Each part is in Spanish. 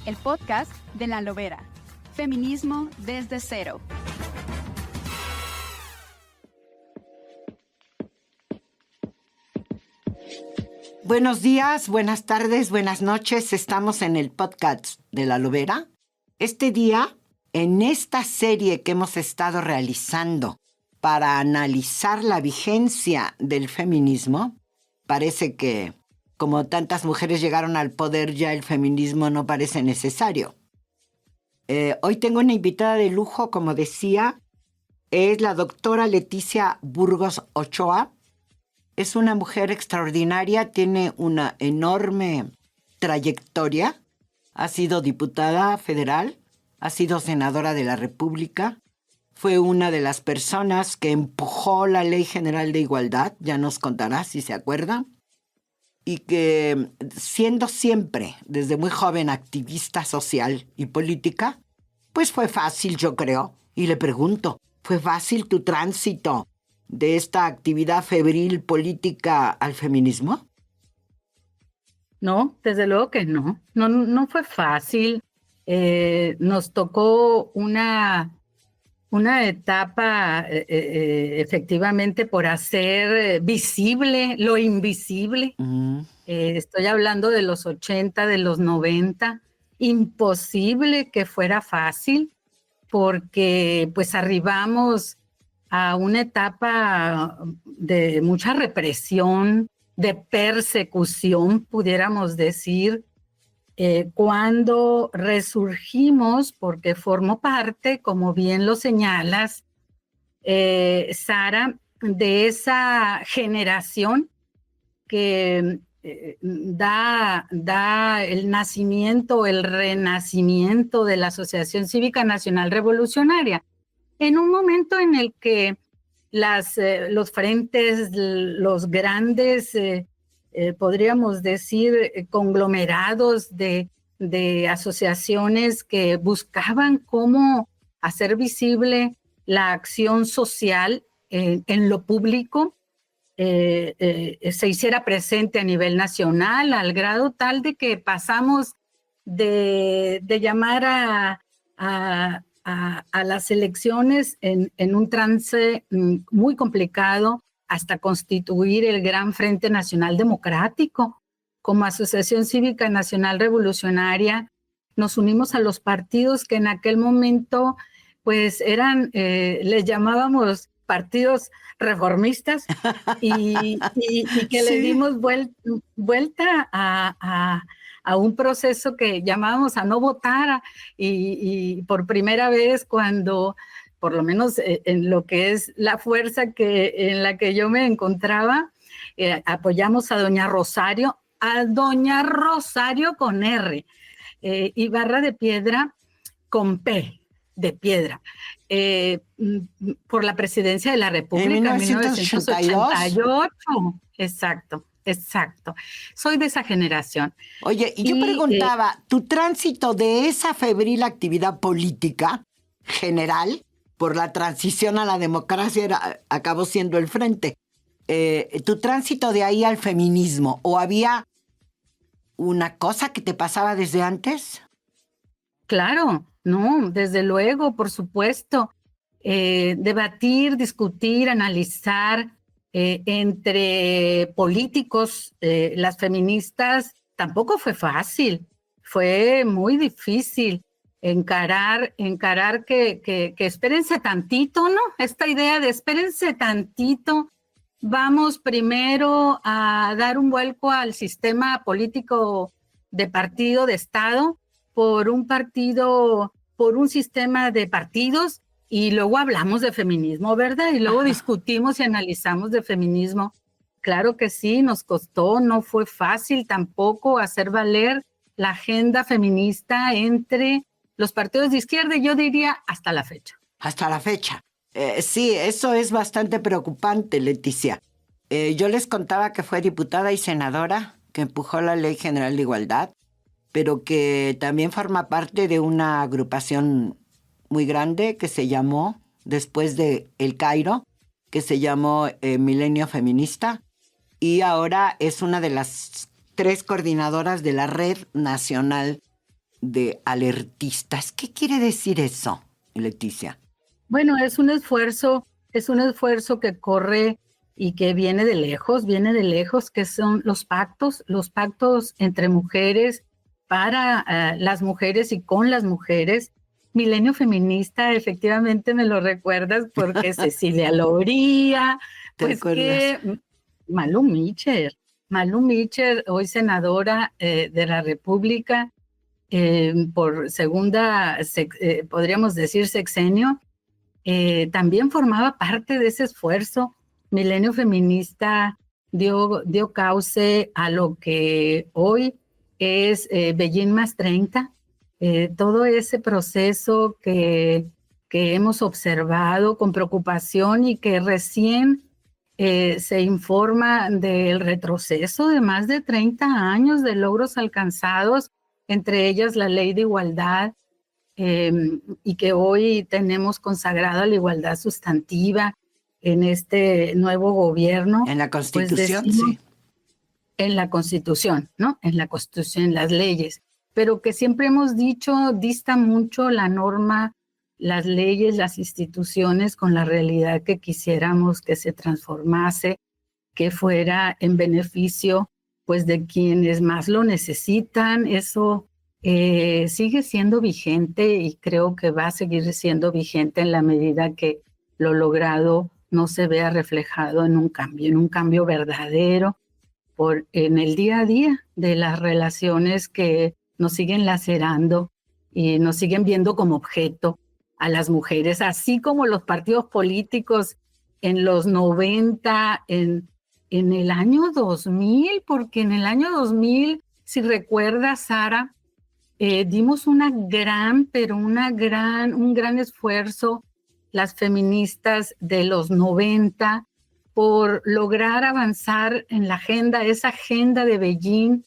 el podcast de La Lobera. Feminismo desde cero. Buenos días, buenas tardes, buenas noches. Estamos en el podcast de La Lobera. Este día, en esta serie que hemos estado realizando para analizar la vigencia del feminismo, parece que como tantas mujeres llegaron al poder, ya el feminismo no parece necesario. Hoy tengo una invitada de lujo, como decía, es la doctora Leticia Burgos Ochoa. Es una mujer extraordinaria, tiene una enorme trayectoria. Ha sido diputada federal, ha sido senadora de la República, fue una de las personas que empujó la Ley General de Igualdad, ya nos contará si se acuerdan, y que siendo siempre, desde muy joven, activista social y política, pues fue fácil, yo creo. Y le pregunto, ¿fue fácil tu tránsito de esta actividad febril política al feminismo? No, desde luego que no. No fue fácil. Nos tocó una etapa efectivamente por hacer visible lo invisible. Estoy hablando de los 80, de los 90. Imposible que fuera fácil porque pues arribamos a una etapa de mucha represión, de persecución, pudiéramos decir, cuando resurgimos, porque formó parte, como bien lo señalas, Sara, de esa generación que da el nacimiento, el renacimiento de la Asociación Cívica Nacional Revolucionaria, en un momento en el que los frentes, los grandes, podríamos decir, conglomerados de asociaciones que buscaban cómo hacer visible la acción social en lo público, se hiciera presente a nivel nacional, al grado tal de que pasamos de llamar a las elecciones en un trance muy complicado hasta constituir el Gran Frente Nacional Democrático. Como Asociación Cívica Nacional Revolucionaria, nos unimos a los partidos que en aquel momento pues eran, les llamábamos partidos reformistas y que sí, le dimos vuelta a un proceso que llamábamos a no votar y por primera vez cuando, por lo menos en lo que es la fuerza en la que yo me encontraba, apoyamos a doña Rosario con R, Ibarra de Piedra con P de piedra, por la presidencia de la República en 1988. Exacto. Soy de esa generación. Oye, y yo preguntaba, ¿tu tránsito de esa febril actividad política general por la transición a la democracia acabó siendo el frente? ¿Tu tránsito de ahí al feminismo o había una cosa que te pasaba desde antes? Claro, no, desde luego, por supuesto. Debatir, discutir, analizar entre políticos, las feministas, tampoco fue fácil, fue muy difícil encarar que espérense tantito, ¿no? Esta idea de espérense tantito, vamos primero a dar un vuelco al sistema político de partido, de Estado, por un sistema de partidos, y luego hablamos de feminismo, ¿verdad? Y luego discutimos y analizamos de feminismo. Claro que sí, nos costó, no fue fácil tampoco hacer valer la agenda feminista entre los partidos de izquierda, y yo diría hasta la fecha. Hasta la fecha. Sí, eso es bastante preocupante, Leticia. Yo les contaba que fue diputada y senadora, que empujó la Ley General de Igualdad, pero que también forma parte de una agrupación muy grande que se llamó, después de El Cairo, que se llamó Milenio Feminista, y ahora es una de las 3 coordinadoras de la Red Nacional de alertistas. ¿Qué quiere decir eso, Leticia? Bueno, es un esfuerzo que corre y que viene de lejos, que son los pactos entre mujeres, para las mujeres y con las mujeres. Milenio feminista, efectivamente me lo recuerdas, porque Cecilia Loría, ¿Te pues acuerdas? que Malu Mitchell, hoy senadora de la República, por podríamos decir sexenio, también formaba parte de ese esfuerzo. Milenio feminista dio cauce a lo que hoy es Beijing más 30, todo ese proceso que hemos observado con preocupación y que recién se informa del retroceso de más de 30 años de logros alcanzados, entre ellas la ley de igualdad, y que hoy tenemos consagrada la igualdad sustantiva en este nuevo gobierno. En la Pues Constitución, decimos, sí. en la Constitución, ¿no? En la Constitución, en las leyes, pero que siempre hemos dicho, dista mucho la norma, las leyes, las instituciones con la realidad que quisiéramos que se transformase, que fuera en beneficio, pues, de quienes más lo necesitan. Eso sigue siendo vigente y creo que va a seguir siendo vigente en la medida que lo logrado no se vea reflejado en un cambio verdadero en el día a día de las relaciones que nos siguen lacerando y nos siguen viendo como objeto a las mujeres, así como los partidos políticos en los 90, en el año 2000, porque en el año 2000, si recuerdas, Sara, dimos un gran esfuerzo, las feministas de los 90, por lograr avanzar en la agenda, esa agenda de Beijing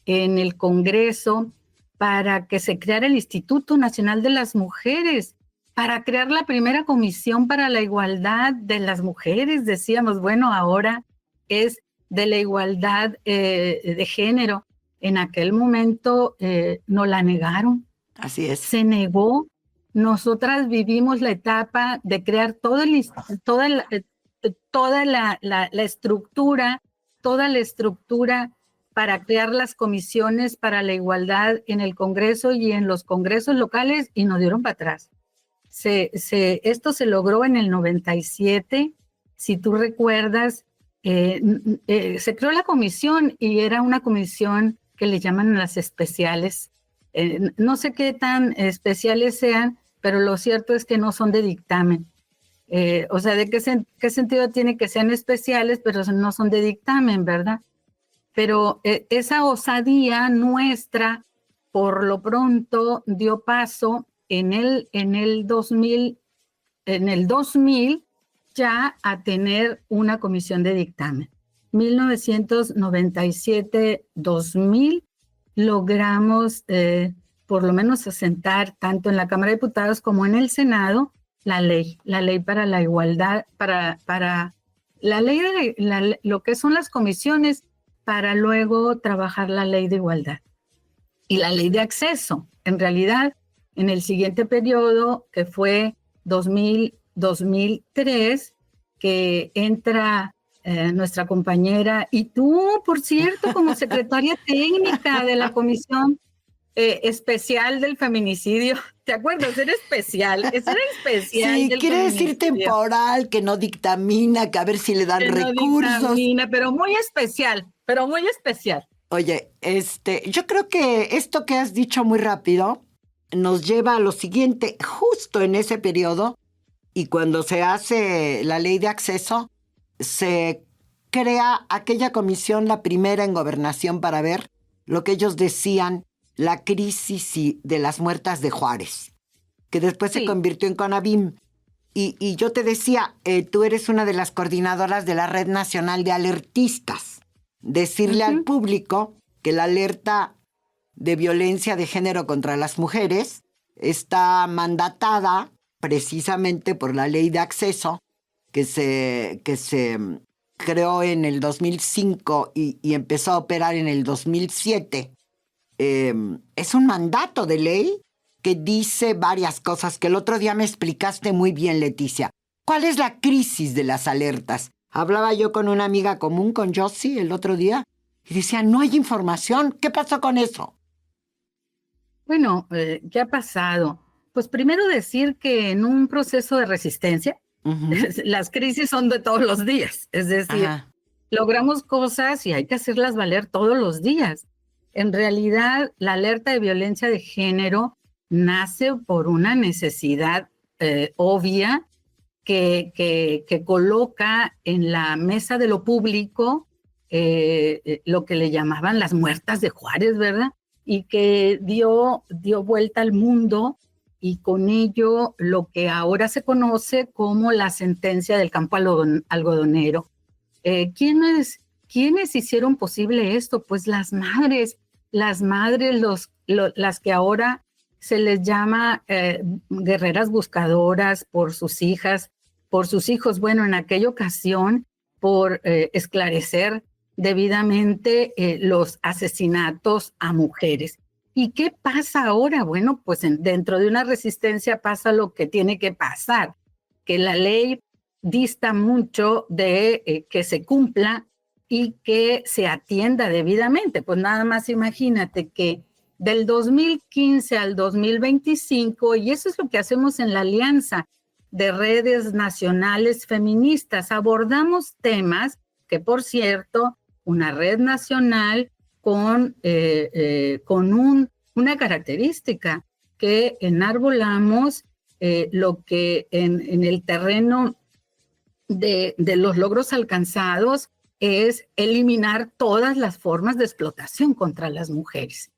en el Congreso, para que se creara el Instituto Nacional de las Mujeres, para crear la primera comisión para la igualdad de las mujeres. Decíamos, bueno, ahora es de la igualdad de género. En aquel momento nos la negaron. Así es. Se negó. Nosotras vivimos la etapa de crear toda la estructura, para crear las comisiones para la igualdad en el Congreso y en los congresos locales, y nos dieron para atrás. Esto se logró en el 97, si tú recuerdas. Se creó la comisión y era una comisión que le llaman las especiales. No sé qué tan especiales sean, pero lo cierto es que no son de dictamen. O sea, ¿de qué sentido tiene que sean especiales, pero no son de dictamen, verdad? Pero esa osadía nuestra, por lo pronto, dio paso en el 2000 ya a tener una comisión de dictamen. 1997-2000 logramos por lo menos asentar tanto en la Cámara de Diputados como en el Senado la ley para la igualdad, para la ley de lo que son las comisiones, para luego trabajar la ley de igualdad y la ley de acceso. En realidad, en el siguiente periodo, que fue 2003, que entra nuestra compañera, y tú, por cierto, como secretaria técnica de la Comisión Especial del Feminicidio. ¿Te acuerdas? Era especial. Ese era especial. Sí, del quiere decir feminicidio. temporal, que no dictamina, que a ver si le dan Que no recursos. dictamina, pero muy especial. Oye, yo creo que esto que has dicho muy rápido nos lleva a lo siguiente. Justo en ese periodo, y cuando se hace la ley de acceso, se crea aquella comisión, la primera en gobernación, para ver lo que ellos decían, la crisis de las muertas de Juárez, que después se convirtió en CONAVIM. Y yo te decía, tú eres una de las coordinadoras de la Red Nacional de Alertistas. Decirle al público que la alerta de violencia de género contra las mujeres está mandatada precisamente por la ley de acceso que se creó en el 2005 y empezó a operar en el 2007. es un mandato de ley que dice varias cosas que el otro día me explicaste muy bien, Leticia. ¿Cuál es la crisis de las alertas? Hablaba yo con una amiga común, con Josie, el otro día, y decía, no hay información. ¿Qué pasó con eso? Bueno, ¿qué ha pasado? Pues primero decir que en un proceso de resistencia, las crisis son de todos los días. Es decir, logramos cosas y hay que hacerlas valer todos los días. En realidad, la alerta de violencia de género nace por una necesidad obvia que coloca en la mesa de lo público lo que le llamaban las muertas de Juárez, ¿verdad? Y que dio vuelta al mundo, y con ello lo que ahora se conoce como la sentencia del campo algodonero. ¿Quiénes hicieron posible esto? Pues las madres, las que ahora se les llama guerreras buscadoras por sus hijas, por sus hijos. Bueno, en aquella ocasión, por esclarecer debidamente los asesinatos a mujeres. ¿Y qué pasa ahora? Bueno, pues dentro de una resistencia pasa lo que tiene que pasar, que la ley dista mucho de que se cumpla y que se atienda debidamente. Pues nada más imagínate que del 2015 al 2025, y eso es lo que hacemos en la Alianza de Redes Nacionales Feministas, abordamos temas que, por cierto, una red nacional con una característica, que enarbolamos lo que en el terreno de los logros alcanzados es eliminar todas las formas de explotación contra las mujeres.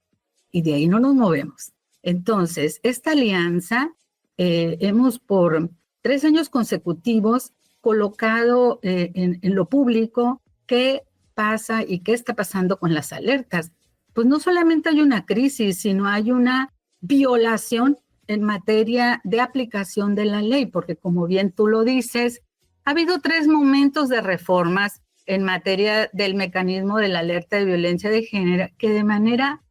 Y de ahí no nos movemos. Entonces, esta alianza hemos por 3 años consecutivos colocado en lo público qué pasa y qué está pasando con las alertas. Pues no solamente hay una crisis, sino hay una violación en materia de aplicación de la ley, porque como bien tú lo dices, ha habido 3 momentos de reformas en materia del mecanismo de la alerta de violencia de género que de manera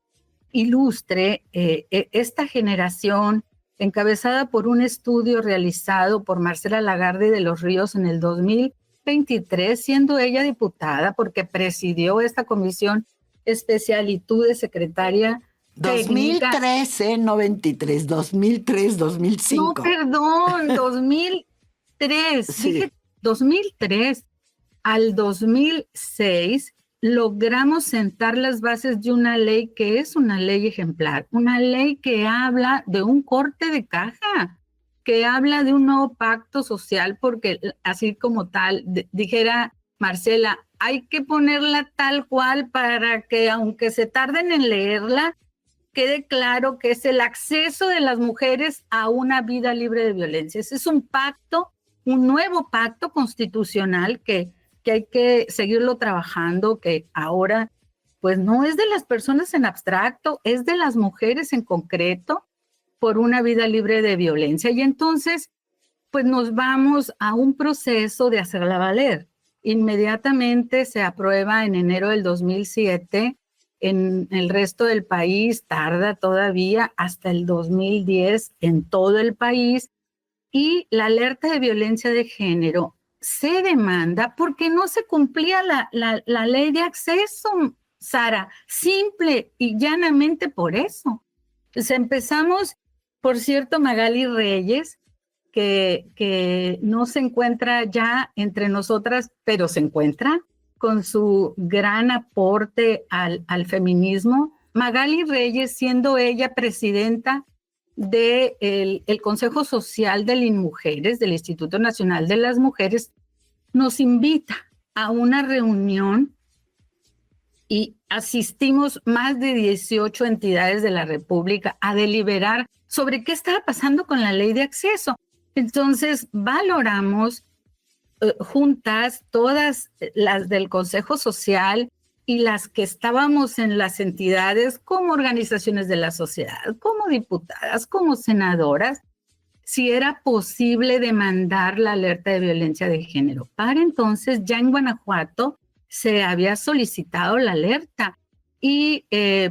ilustre esta generación, encabezada por un estudio realizado por Marcela Lagarde de los Ríos en el 2023, siendo ella diputada porque presidió esta comisión especial y tú de secretaria 2013, no 23, 2003, 2005. No, perdón, 2003. Sí. Dije 2003 al 2006 logramos sentar las bases de una ley que es una ley ejemplar, una ley que habla de un corte de caja, que habla de un nuevo pacto social, porque así como tal, dijera Marcela, hay que ponerla tal cual para que, aunque se tarden en leerla, quede claro que es el acceso de las mujeres a una vida libre de violencia. Ese es un pacto, un nuevo pacto constitucional que hay que seguirlo trabajando, que ahora pues no es de las personas en abstracto, es de las mujeres en concreto, por una vida libre de violencia. Y entonces pues nos vamos a un proceso de hacerla valer. Inmediatamente se aprueba en enero del 2007, en el resto del país tarda todavía hasta el 2010 en todo el país, y la alerta de violencia de género se demanda porque no se cumplía la ley de acceso, Sara, simple y llanamente por eso. Entonces empezamos, por cierto, Magali Reyes, que no se encuentra ya entre nosotras, pero se encuentra con su gran aporte al feminismo. Magali Reyes, siendo ella presidenta del Consejo Social de INMujeres, del Instituto Nacional de las Mujeres, nos invita a una reunión y asistimos más de 18 entidades de la República a deliberar sobre qué estaba pasando con la ley de acceso. Entonces, valoramos juntas todas las del Consejo Social y las que estábamos en las entidades como organizaciones de la sociedad, como diputadas, como senadoras, si era posible demandar la alerta de violencia de género. Para entonces, ya en Guanajuato se había solicitado la alerta y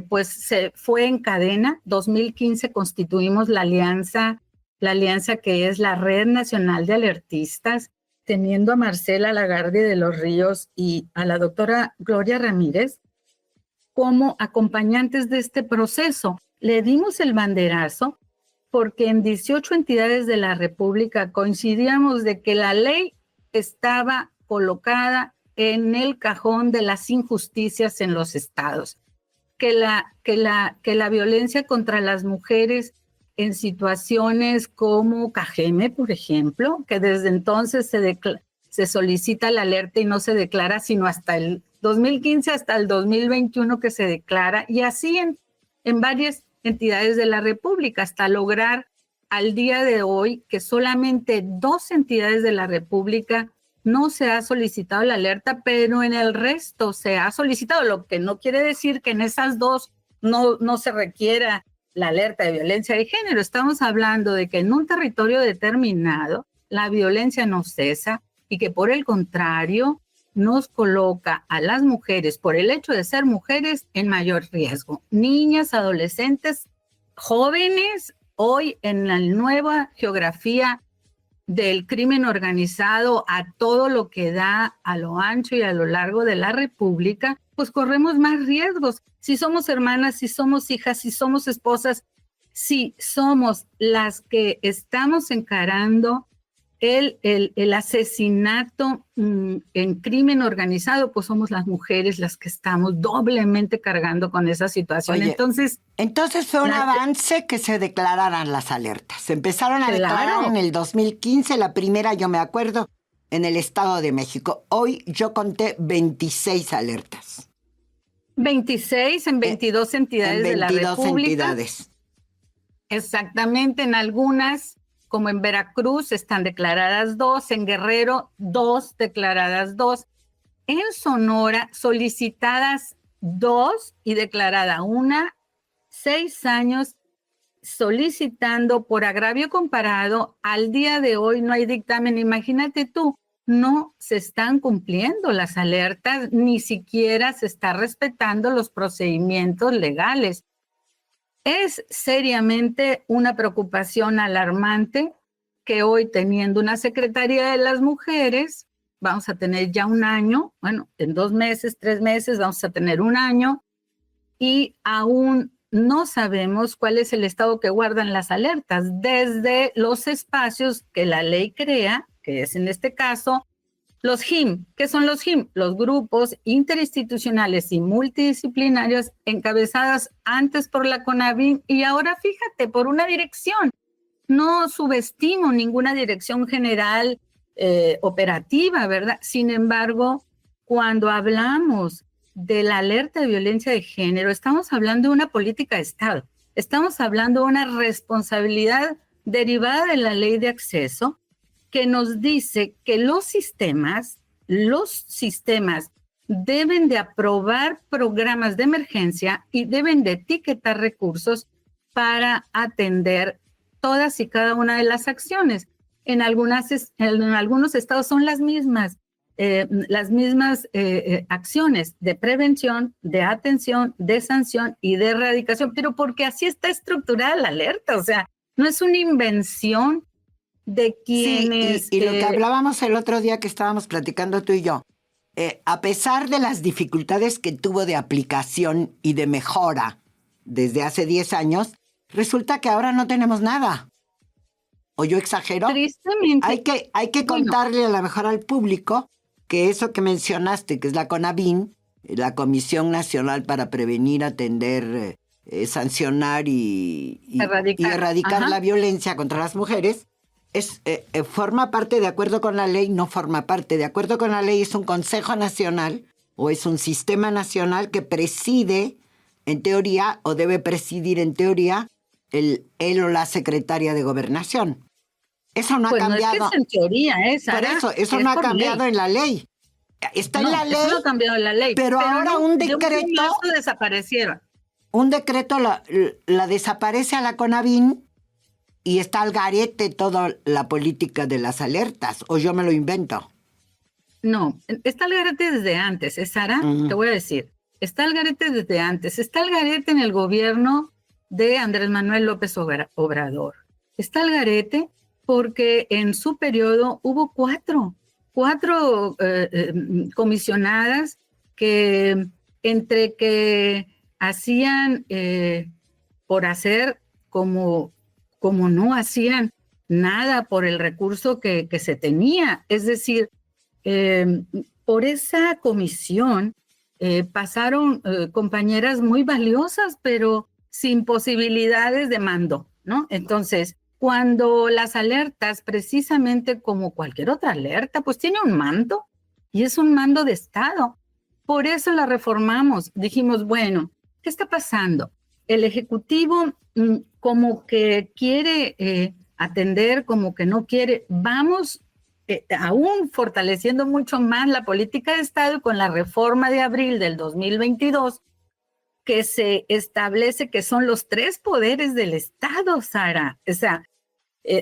pues se fue en cadena. 2015 constituimos la alianza que es la Red Nacional de Alertistas, teniendo a Marcela Lagarde de los Ríos y a la doctora Gloria Ramírez como acompañantes de este proceso. Le dimos el banderazo porque en 18 entidades de la República coincidíamos de que la ley estaba colocada en el cajón de las injusticias en los estados, que la violencia contra las mujeres en situaciones como Cajeme, por ejemplo, que desde entonces se solicita la alerta y no se declara sino hasta el 2015, hasta el 2021 que se declara, y así en varias entidades de la República, hasta lograr al día de hoy que solamente 2 entidades de la República no se ha solicitado la alerta, pero en el resto se ha solicitado, lo que no quiere decir que en esas 2 no se requiera la alerta de violencia de género. Estamos hablando de que en un territorio determinado la violencia no cesa y que por el contrario nos coloca a las mujeres, por el hecho de ser mujeres, en mayor riesgo. Niñas, adolescentes, jóvenes, hoy en la nueva geografía del crimen organizado a todo lo que da a lo ancho y a lo largo de la República, pues corremos más riesgos. Si somos hermanas, si somos hijas, si somos esposas, si somos las que estamos encarando el asesinato en crimen organizado, pues somos las mujeres las que estamos doblemente cargando con esa situación. Oye, entonces fue un avance que se declararan las alertas. Se empezaron a declarar en el 2015, la primera, yo me acuerdo, en el Estado de México. Hoy yo conté 26 alertas. 26 en 22 entidades de la República. 22 entidades. Exactamente, en algunas, como en Veracruz, están declaradas 2, en Guerrero 2, declaradas 2, en Sonora solicitadas 2 y declarada 1, 6 años solicitando por agravio comparado. Al día de hoy no hay dictamen. Imagínate tú, no se están cumpliendo las alertas, ni siquiera se está respetando los procedimientos legales. Es seriamente una preocupación alarmante que hoy, teniendo una Secretaría de las Mujeres, vamos a tener ya un año, bueno, en 2 meses, 3 meses vamos a tener un año, y aún no sabemos cuál es el estado que guardan las alertas desde los espacios que la ley crea, que es en este caso los GIM. ¿Qué son los GIM? Los grupos interinstitucionales y multidisciplinarios encabezados antes por la CONAVIM y ahora, fíjate, por una dirección. No subestimo ninguna dirección general operativa, ¿verdad? Sin embargo, cuando hablamos de la alerta de violencia de género, estamos hablando de una política de Estado. Estamos hablando de una responsabilidad derivada de la ley de acceso que nos dice que los sistemas deben de aprobar programas de emergencia y deben de etiquetar recursos para atender todas y cada una de las acciones. En algunos estados son las mismas acciones de prevención, de atención, de sanción y de erradicación, pero porque así está estructurada la alerta, o sea, no es una invención de quienes... Sí, y lo que hablábamos el otro día que estábamos platicando tú y yo, a pesar de las dificultades que tuvo de aplicación y de mejora desde hace 10 años, resulta que ahora no tenemos nada. ¿O yo exagero? Tristemente. Hay que contarle a lo mejor al público que eso que mencionaste, que es la CONAVIM, la Comisión Nacional para Prevenir, Atender, Sancionar y erradicar la violencia contra las mujeres, forma parte, de acuerdo con la ley, no forma parte. De acuerdo con la ley es un Consejo Nacional o es un sistema nacional que preside, en teoría, o debe presidir en teoría, él o la secretaria de Gobernación. Eso no ha cambiado. No es que es en teoría, Por eso no ha cambiado en la ley. Está en la ley. Eso no ha cambiado en la ley. Pero ahora un decreto. Desaparecieron. Un decreto la desaparece a la CONAVIM y está al garete toda la política de las alertas. ¿O yo me lo invento? No, está al garete desde antes, Sara. Te voy a decir. Está al garete desde antes, está al garete en el gobierno de Andrés Manuel López Obrador. Está al garete porque en su periodo hubo cuatro comisionadas que entre que hacían por hacer como no hacían nada por el recurso que se tenía. Es decir, por esa comisión pasaron compañeras muy valiosas, pero sin posibilidades de mando, ¿no? Entonces, cuando las alertas, precisamente como cualquier otra alerta, pues tiene un mando y es un mando de Estado. Por eso la reformamos. Dijimos, bueno, ¿qué está pasando? El Ejecutivo como que quiere atender, como que no quiere. Vamos aún fortaleciendo mucho más la política de Estado y con la reforma de abril del 2022, que se establece que son los 3 poderes del Estado, Sara. O sea,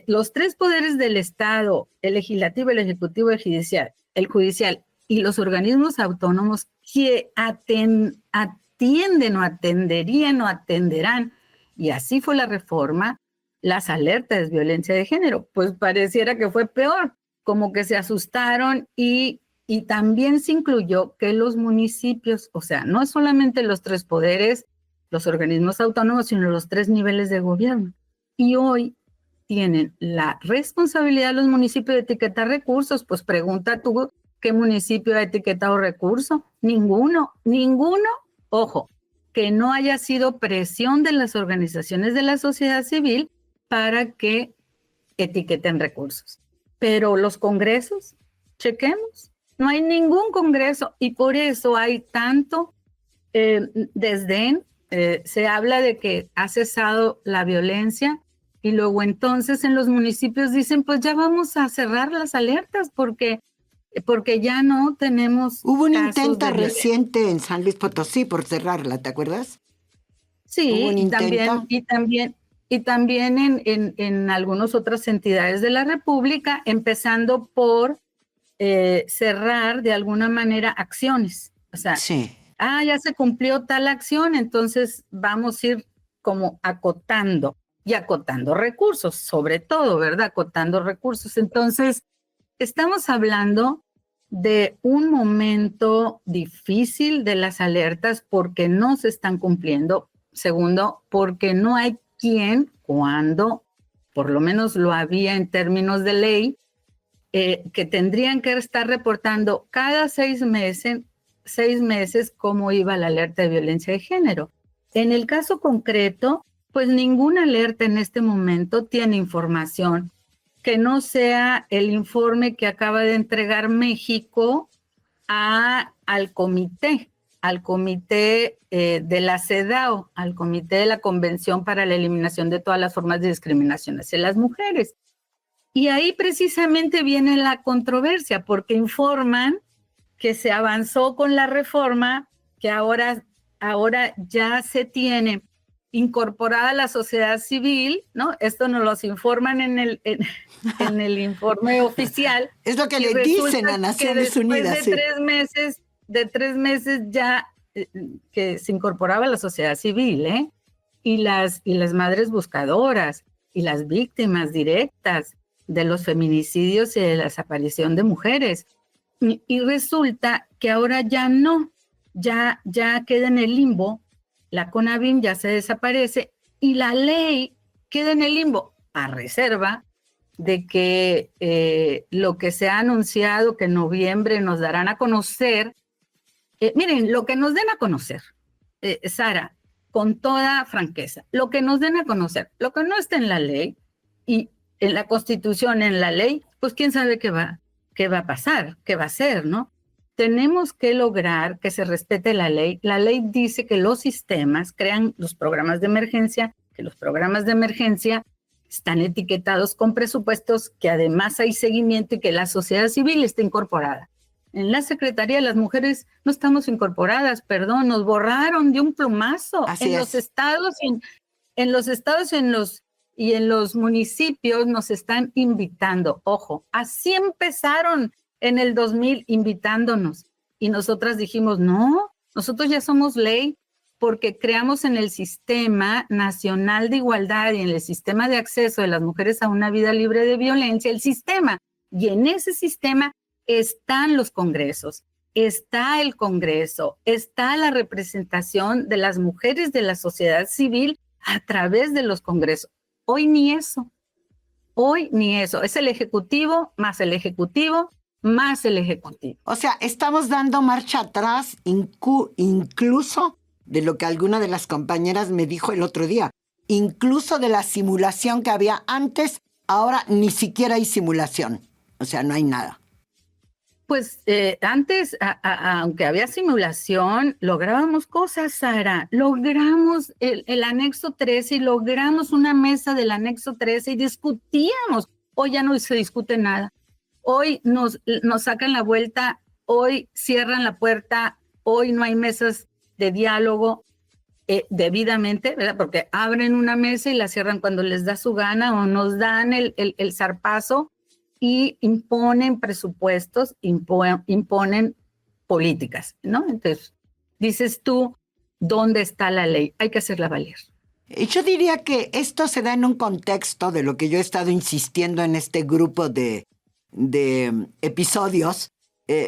los 3 poderes del Estado, el legislativo, el ejecutivo, el judicial y los organismos autónomos que atienden o atenderían o atenderán, y así fue la reforma, las alertas de violencia de género. Pues pareciera que fue peor, como que se asustaron y también se incluyó que los municipios, o sea, no solamente los 3 poderes, los organismos autónomos, sino los 3 niveles de gobierno. Y hoy tienen la responsabilidad los municipios de etiquetar recursos. Pues pregunta tú, ¿qué municipio ha etiquetado recurso? Ninguno. Ojo, que no haya sido presión de las organizaciones de la sociedad civil para que etiqueten recursos. Pero los congresos, chequemos, no hay ningún congreso y por eso hay tanto desdén. Se habla de que ha cesado la violencia y luego entonces en los municipios dicen, pues ya vamos a cerrar las alertas porque ya no tenemos. Hubo un intento reciente en San Luis Potosí por cerrarla, ¿te acuerdas? Sí, y también en algunas otras entidades de la República, empezando por cerrar de alguna manera acciones. O sea, sí. Ya se cumplió tal acción, entonces vamos a ir como acotando recursos, sobre todo, ¿verdad? Acotando recursos. Entonces, estamos hablando de un momento difícil de las alertas porque no se están cumpliendo. Segundo, porque no hay quien, cuando por lo menos lo había en términos de ley, que tendrían que estar reportando cada 6 meses cómo iba la alerta de violencia de género. En el caso concreto, pues ninguna alerta en este momento tiene información que no sea el informe que acaba de entregar México al comité de la CEDAW, al Comité de la Convención para la Eliminación de todas las formas de discriminación hacia las mujeres. Y ahí precisamente viene la controversia, porque informan que se avanzó con la reforma, que ahora ya se tiene incorporada la sociedad civil, ¿no? Esto nos los informan en el informe oficial. Es lo que le dicen a Naciones Unidas. De 3 meses ya que se incorporaba la sociedad civil, ¿eh? Y las madres buscadoras y las víctimas directas de los feminicidios y de la desaparición de mujeres. Y resulta que ahora ya no, ya queda en el limbo. La CONAVIM ya se desaparece y la ley queda en el limbo a reserva de que lo que se ha anunciado que en noviembre nos darán a conocer. Miren, lo que nos den a conocer, Sara, con toda franqueza, lo que nos den a conocer, lo que no está en la ley y en la Constitución, en la ley, pues quién sabe qué va a pasar, qué va a ser, ¿no? Tenemos que lograr que se respete la ley. La ley dice que los sistemas crean los programas de emergencia, que los programas de emergencia están etiquetados con presupuestos, que además hay seguimiento y que la sociedad civil está incorporada. En la Secretaría de las Mujeres no estamos incorporadas, perdón, nos borraron de un plumazo. En los estados y en los municipios nos están invitando. Ojo, así empezaron en el 2000 invitándonos y nosotras dijimos, no, Nosotros ya somos ley porque creamos en el Sistema Nacional de Igualdad y en el sistema de acceso de las mujeres a una vida libre de violencia, el sistema. Y en ese sistema están los congresos, está el Congreso, está la representación de las mujeres de la sociedad civil a través de los congresos. Hoy ni eso. Es el Ejecutivo más el Ejecutivo más el Ejecutivo. O sea, estamos dando marcha atrás incluso de lo que alguna de las compañeras me dijo el otro día. Incluso de la simulación que había antes, ahora ni siquiera hay simulación. O sea, no hay nada. Pues antes, aunque había simulación, lográbamos cosas, Sara. Logramos el anexo 13 y logramos una mesa del anexo 13 y discutíamos. Hoy ya no se discute nada. Hoy nos sacan la vuelta, hoy cierran la puerta, hoy no hay mesas de diálogo debidamente, ¿verdad? Porque abren una mesa y la cierran cuando les da su gana o nos dan el zarpazo y imponen presupuestos, imponen políticas, ¿no? Entonces, dices tú, ¿dónde está la ley? Hay que hacerla valer. Yo diría que esto se da en un contexto de lo que yo he estado insistiendo en este grupo de episodios.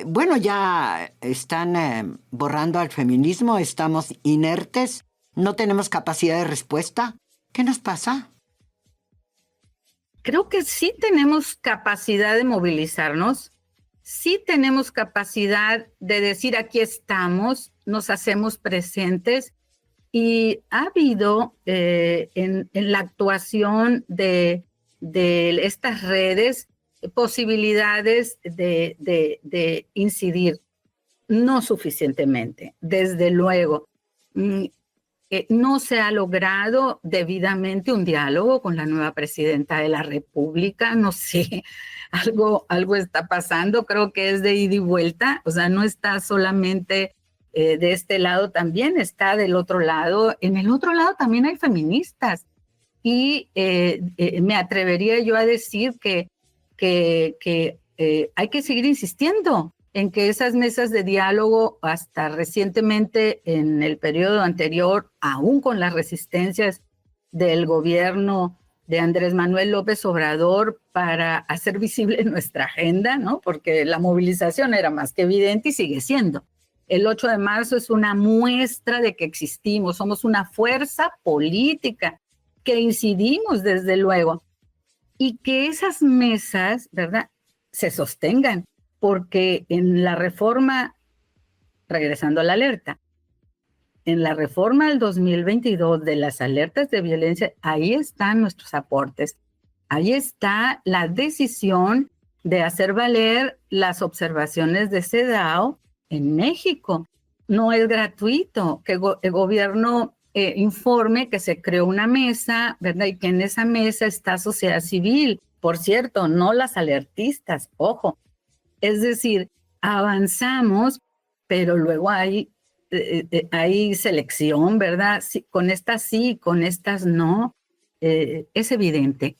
Bueno, ya están borrando al feminismo, estamos inertes, no tenemos capacidad de respuesta. ¿Qué nos pasa? Creo que sí tenemos capacidad de movilizarnos, sí tenemos capacidad de decir aquí estamos, nos hacemos presentes y ha habido en la actuación de estas redes posibilidades de incidir, no suficientemente, desde luego. No se ha logrado debidamente un diálogo con la nueva presidenta de la República, no sé, algo está pasando, creo que es de ida y vuelta, o sea, no está solamente de este lado, también está del otro lado. En el otro lado también hay feministas y me atrevería yo a decir que hay que seguir insistiendo en que esas mesas de diálogo, hasta recientemente en el periodo anterior, aún con las resistencias del gobierno de Andrés Manuel López Obrador para hacer visible nuestra agenda, ¿no? Porque la movilización era más que evidente y sigue siendo. El 8 de marzo es una muestra de que existimos, somos una fuerza política que incidimos desde luego. Y que esas mesas, ¿verdad?, se sostengan, porque en la reforma, regresando a la alerta, en la reforma del 2022 de las alertas de violencia, ahí están nuestros aportes, ahí está la decisión de hacer valer las observaciones de CEDAW en México. No es gratuito que el gobierno informe que se creó una mesa, ¿verdad? Y que en esa mesa está sociedad civil. Por cierto, no las alertistas, ojo. Es decir, avanzamos, pero luego hay selección, ¿verdad? Sí, con estas sí, con estas no. Es evidente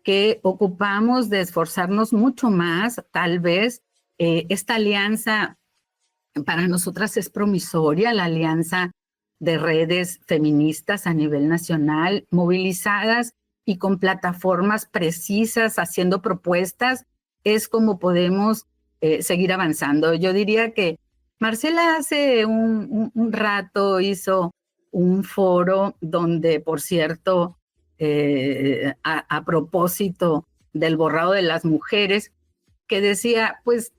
que ocupamos de esforzarnos mucho más, tal vez. Esta alianza para nosotras es promisoria, la alianza de redes feministas a nivel nacional, movilizadas y con plataformas precisas, haciendo propuestas, es como podemos seguir avanzando. Yo diría que Marcela hace un rato hizo un foro donde, por cierto, a propósito del borrado de las mujeres, que decía, pues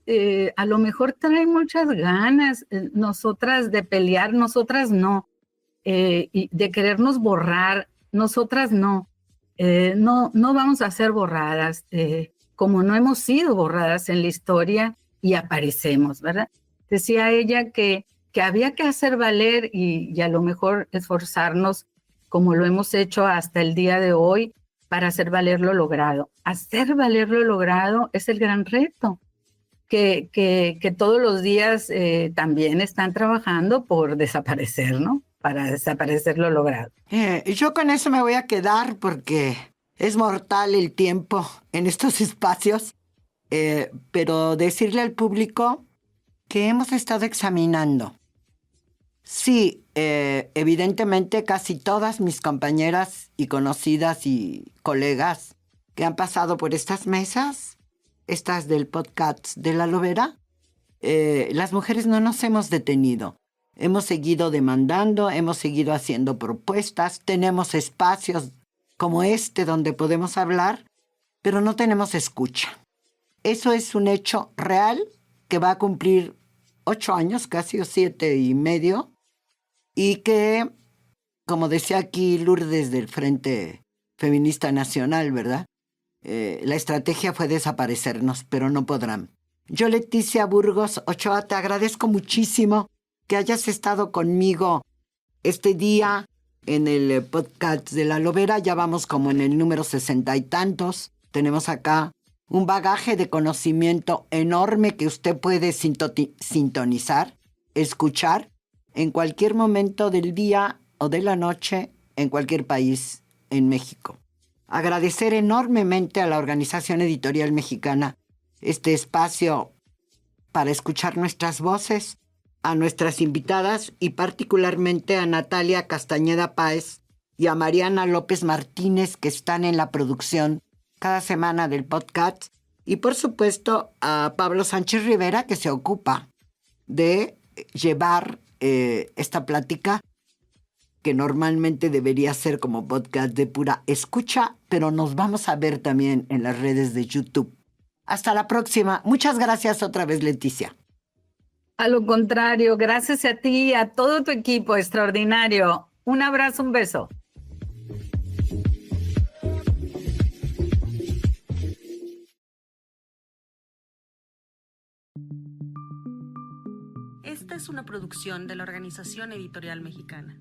a lo mejor trae muchas ganas nosotras de pelear, nosotras no, y de querernos borrar, nosotras no. No vamos a ser borradas, como no hemos sido borradas en la historia y aparecemos, ¿verdad? Decía ella que había que hacer valer y a lo mejor esforzarnos como lo hemos hecho hasta el día de hoy para hacer valer lo logrado. Hacer valer lo logrado es el gran reto, que todos los días también están trabajando por desaparecer, ¿no? Para desaparecer lo logrado. Yo con eso me voy a quedar porque es mortal el tiempo en estos espacios, pero decirle al público que hemos estado examinando. Sí, evidentemente casi todas mis compañeras y conocidas y colegas que han pasado por estas mesas, estas del podcast de la Aloe Vera, las mujeres no nos hemos detenido. Hemos seguido demandando, hemos seguido haciendo propuestas, tenemos espacios como este donde podemos hablar, pero no tenemos escucha. Eso es un hecho real que va a cumplir 8 años, casi, o 7 y medio, y que, como decía aquí Lourdes del Frente Feminista Nacional, ¿verdad? La estrategia fue desaparecernos, pero no podrán. Yo, Leticia Burgos Ochoa, te agradezco muchísimo que hayas estado conmigo este día en el podcast de la Aloe Vera. Ya vamos como en el número 60 y tantos. Tenemos acá un bagaje de conocimiento enorme que usted puede sintonizar, escuchar en cualquier momento del día o de la noche, en cualquier país en México. Agradecer enormemente a la Organización Editorial Mexicana este espacio para escuchar nuestras voces, a nuestras invitadas y particularmente a Natalia Castañeda Páez y a Mariana López Martínez, que están en la producción cada semana del podcast, y por supuesto a Pablo Sánchez Rivera, que se ocupa de llevar esta plática, que normalmente debería ser como podcast de pura escucha, pero nos vamos a ver también en las redes de YouTube. Hasta la próxima. Muchas gracias otra vez, Leticia. A lo contrario, gracias a ti y a todo tu equipo extraordinario. Un abrazo, un beso. Esta es una producción de la Organización Editorial Mexicana.